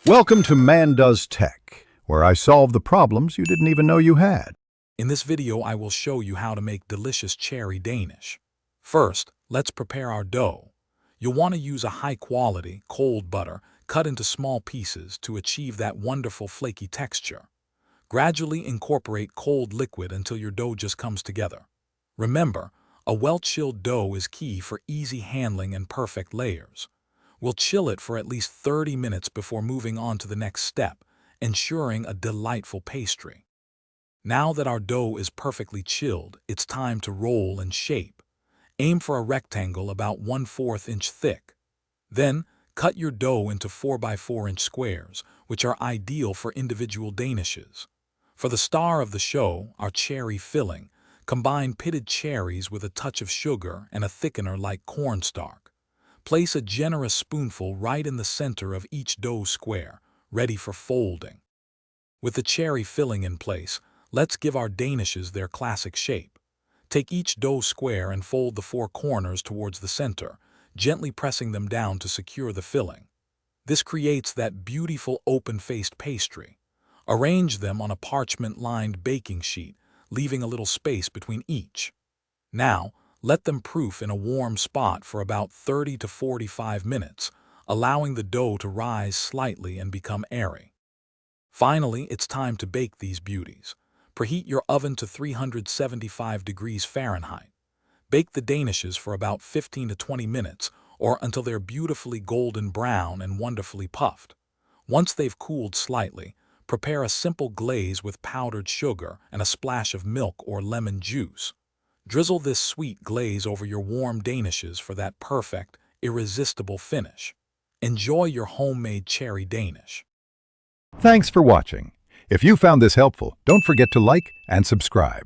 Welcome to Man Does Tech, where I solve the problems you didn't even know you had. In this video, I will show you how to make delicious cherry Danish. First, let's prepare our dough. You'll want to use a high-quality, cold butter cut into small pieces to achieve that wonderful flaky texture. Gradually incorporate cold liquid until your dough just comes together. Remember, a well-chilled dough is key for easy handling and perfect layers. We'll chill it for at least 30 minutes before moving on to the next step, ensuring a delightful pastry. Now that our dough is perfectly chilled, it's time to roll and shape. Aim for a rectangle about 1/4 inch thick. Then, cut your dough into 4 by 4 inch squares, which are ideal for individual danishes. For the star of the show, our cherry filling, combine pitted cherries with a touch of sugar and a thickener like cornstarch. Place a generous spoonful right in the center of each dough square, ready for folding. With the cherry filling in place, let's give our danishes their classic shape. Take each dough square and fold the 4 corners towards the center, gently pressing them down to secure the filling. This creates that beautiful open-faced pastry. Arrange them on a parchment-lined baking sheet, leaving a little space between each. Now, let them proof in a warm spot for about 30 to 45 minutes, allowing the dough to rise slightly and become airy. Finally, it's time to bake these beauties. Preheat your oven to 375 degrees Fahrenheit. Bake the danishes for about 15 to 20 minutes, or until they're beautifully golden brown and wonderfully puffed. Once they've cooled slightly, prepare a simple glaze with powdered sugar and a splash of milk or lemon juice. Drizzle this sweet glaze over your warm danishes for that perfect, irresistible finish. Enjoy your homemade cherry Danish. Thanks for watching. If you found this helpful, don't forget to like and subscribe.